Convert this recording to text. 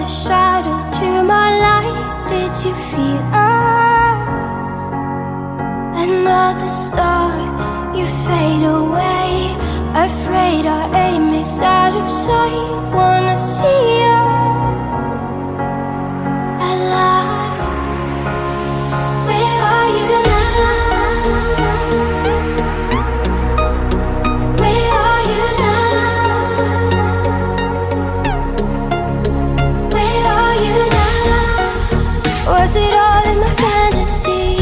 shadow to my light. Did you feel us? Another star, you fade away. Afraid our aim is out of sight. Wanna see us alive. Where are you now? Where are you now? Where are you now? Was it all in my fantasy?